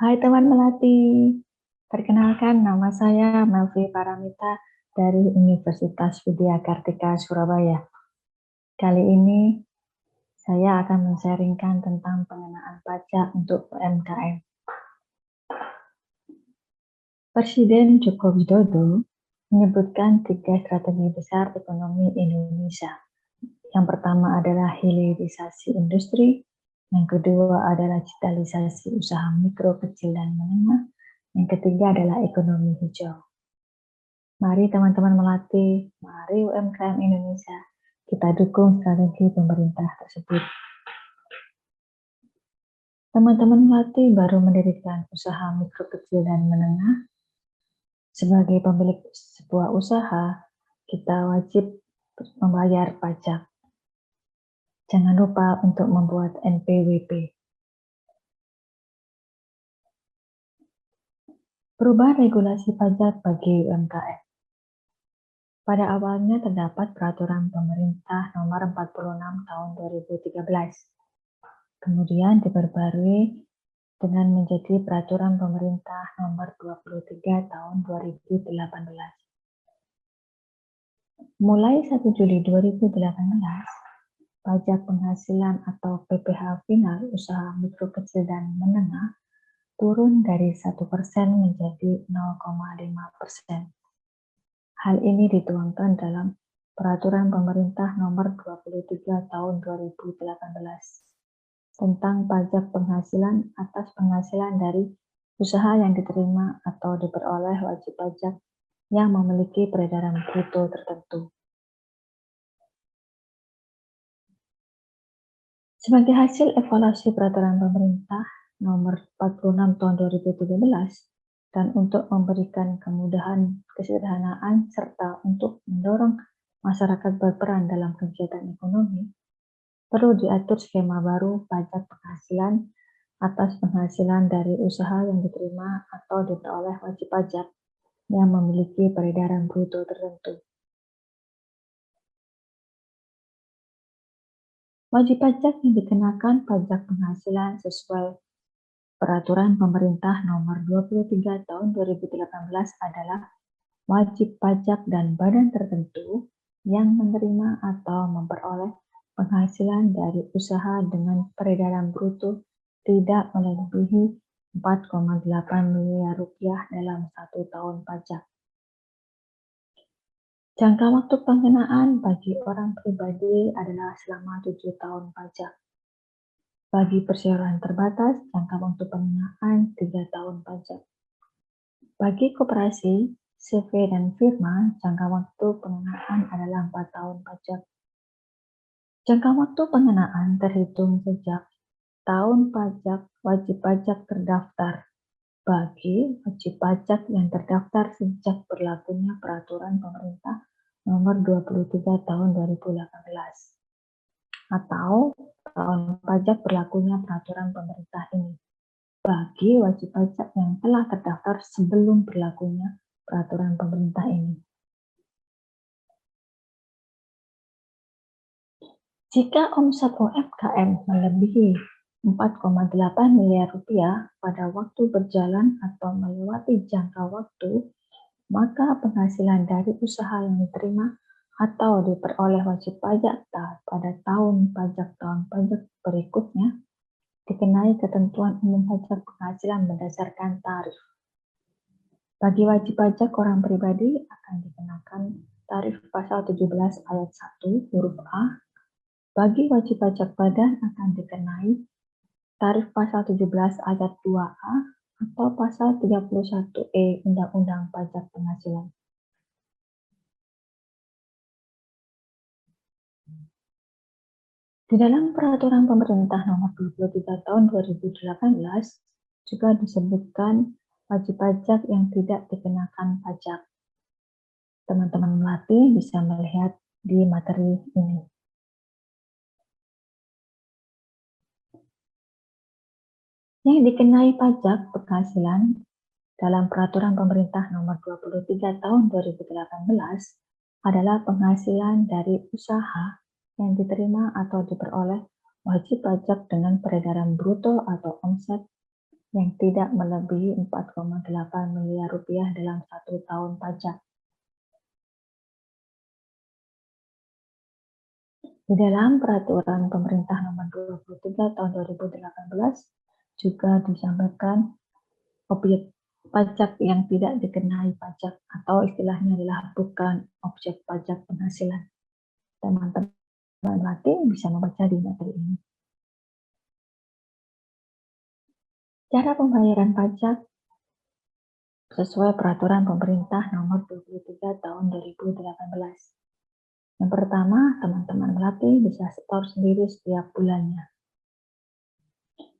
Hai teman melati, perkenalkan nama saya Melvi Paramita dari Universitas Widya Kartika Surabaya. Kali ini saya akan men-sharingkan tentang pengenaan pajak untuk UMKM. Presiden Joko Widodo menyebutkan 3 strategi besar ekonomi Indonesia. Yang pertama adalah hilirisasi industri, yang kedua adalah digitalisasi usaha mikro, kecil, dan menengah, yang ketiga adalah ekonomi hijau. Mari teman-teman melati, mari UMKM Indonesia, kita dukung strategi pemerintah tersebut. Teman-teman melati baru mendirikan usaha mikro, kecil, dan menengah. Sebagai pemilik sebuah usaha, kita wajib membayar pajak. Jangan lupa untuk membuat NPWP. Perubahan regulasi pajak bagi UMKM. Pada awalnya terdapat peraturan pemerintah nomor 46 tahun 2013. Kemudian diperbarui dengan menjadi peraturan pemerintah nomor 23 tahun 2018. Mulai 1 Juli 2018, pajak penghasilan atau PPh final usaha mikro, kecil, dan menengah turun dari 1% menjadi 0,5%. Hal ini dituangkan dalam Peraturan Pemerintah Nomor 23 Tahun 2018 tentang pajak penghasilan atas penghasilan dari usaha yang diterima atau diperoleh wajib pajak yang memiliki peredaran bruto tertentu. Sebagai hasil evaluasi Peraturan Pemerintah Nomor 46 Tahun 2013, dan untuk memberikan kemudahan, kesederhanaan, serta untuk mendorong masyarakat berperan dalam kegiatan ekonomi, perlu diatur skema baru pajak penghasilan atas penghasilan dari usaha yang diterima atau diperoleh wajib pajak yang memiliki peredaran bruto tertentu. Wajib pajak yang dikenakan pajak penghasilan sesuai Peraturan Pemerintah Nomor 23 Tahun 2018 adalah wajib pajak dan badan tertentu yang menerima atau memperoleh penghasilan dari usaha dengan peredaran bruto tidak melebihi 4,8 miliar rupiah dalam 1 tahun pajak. Jangka waktu pengenaan bagi orang pribadi adalah selama 7 tahun pajak. Bagi perseroan terbatas, jangka waktu pengenaan 3 tahun pajak. Bagi koperasi, CV, dan firma, jangka waktu pengenaan adalah 4 tahun pajak. Jangka waktu pengenaan terhitung sejak tahun pajak wajib pajak terdaftar bagi wajib pajak yang terdaftar sejak berlakunya Peraturan Pemerintah Nomor 23 Tahun 2018 atau tahun pajak berlakunya peraturan pemerintah ini bagi wajib pajak yang telah terdaftar sebelum berlakunya peraturan pemerintah ini. Jika omset UMKM melebihi 4,8 miliar rupiah pada waktu berjalan atau melewati jangka waktu, maka penghasilan dari usaha yang diterima atau diperoleh wajib pajak pada tahun pajak berikutnya dikenai ketentuan umum pajak penghasilan berdasarkan tarif. Bagi wajib pajak orang pribadi akan dikenakan tarif pasal 17 ayat 1 huruf A. Bagi wajib pajak badan akan dikenai tarif pasal 17 ayat 2A atau pasal 31E Undang-Undang Pajak Penghasilan. Di dalam Peraturan Pemerintah Nomor 23 Tahun 2018 juga disebutkan wajib pajak yang tidak dikenakan pajak. Teman-teman melati bisa melihat di materi ini. Yang dikenai pajak penghasilan dalam Peraturan Pemerintah Nomor 23 Tahun 2018 adalah penghasilan dari usaha yang diterima atau diperoleh wajib pajak dengan peredaran bruto atau omset yang tidak melebihi 4,8 miliar rupiah dalam 1 tahun pajak. Di dalam Peraturan Pemerintah Nomor 23 Tahun 2018 juga disampaikan objek pajak yang tidak dikenai pajak atau istilahnya adalah bukan objek pajak penghasilan. Teman-teman nanti bisa membaca di materi ini. Cara pembayaran pajak sesuai Peraturan Pemerintah Nomor 23 Tahun 2018. Yang pertama, teman-teman melatih bisa setor sendiri setiap bulannya.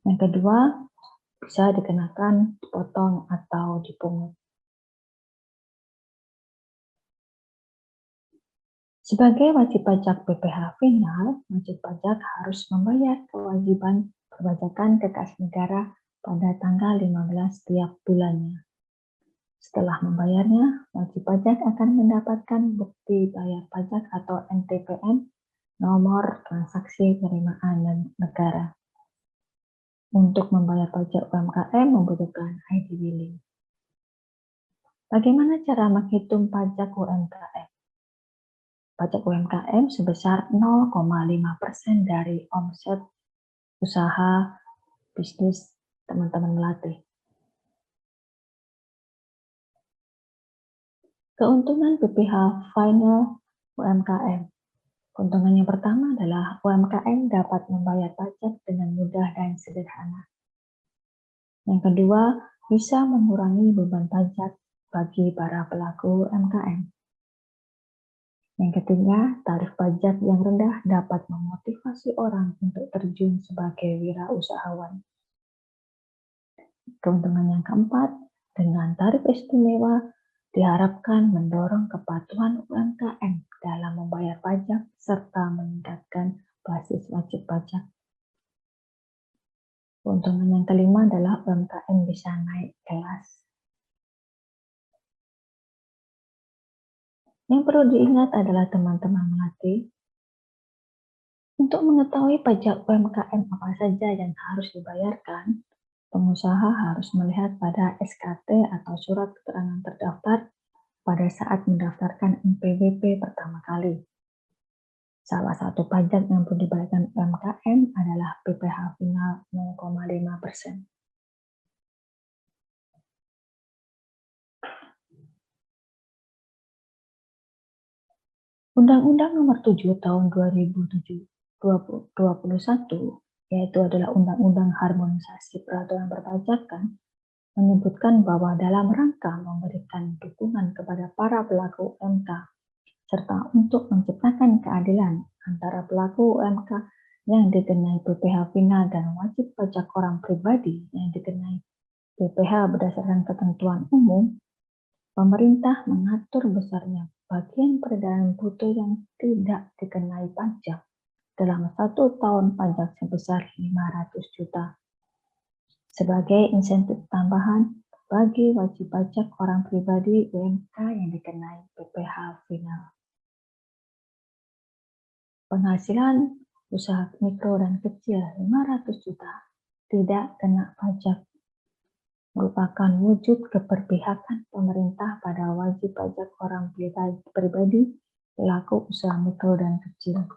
Yang kedua, bisa dikenakan, dipotong, atau dipungut. Sebagai wajib pajak PPh final, wajib pajak harus membayar kewajiban perpajakan ke kas negara pada tanggal 15 setiap bulannya. Setelah membayarnya, wajib pajak akan mendapatkan bukti bayar pajak atau NTPN, nomor transaksi penerimaan negara. Untuk membayar pajak UMKM membutuhkan ID Willy. Bagaimana cara menghitung pajak UMKM? Pajak UMKM sebesar 0,5% dari omset usaha bisnis teman-teman melatih. Keuntungan PPh final UMKM. Keuntungan yang pertama adalah UMKM dapat membayar pajak dengan mudah dan sederhana. Yang kedua, bisa mengurangi beban pajak bagi para pelaku UMKM. Yang ketiga, tarif pajak yang rendah dapat memotivasi orang untuk terjun sebagai wirausahawan. Keuntungan yang keempat, dengan tarif istimewa diharapkan mendorong kepatuhan UMKM dalam membayar pajak serta meningkatkan basis wajib pajak. Keuntungan yang kelima adalah UMKM bisa naik kelas. Yang perlu diingat adalah teman-teman melatih, untuk mengetahui pajak UMKM apa saja yang harus dibayarkan, pengusaha harus melihat pada SKT atau surat keterangan terdaftar pada saat mendaftarkan NPWP pertama kali. Salah satu pajak yang perlu dibayarkan UMKM adalah PPh final 0,5%. Undang-Undang Nomor 7 Tahun 2021, yaitu adalah Undang-Undang Harmonisasi Peraturan Perpajakan, menyebutkan bahwa dalam rangka memberikan dukungan kepada para pelaku UMK, serta untuk menciptakan keadilan antara pelaku UMK yang dikenai PPh final dan wajib pajak orang pribadi yang dikenai PPh berdasarkan ketentuan umum, pemerintah mengatur besarnya bagian peredaran bruto yang tidak dikenai pajak dalam 1 tahun pajak sebesar 500 juta sebagai insentif tambahan bagi wajib pajak orang pribadi UMK yang dikenai PPh final. Penghasilan usaha mikro dan kecil 500 juta tidak kena pajak, merupakan wujud keberpihakan pemerintah pada wajib pajak orang pribadi pelaku usaha mikro dan kecil.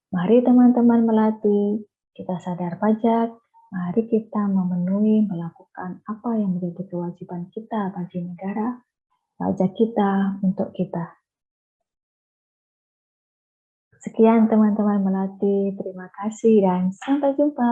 Mari teman-teman melatih, kita sadar pajak, mari kita memenuhi melakukan apa yang menjadi kewajiban kita bagi negara, pajak kita untuk kita. Sekian teman-teman melatih, terima kasih dan sampai jumpa.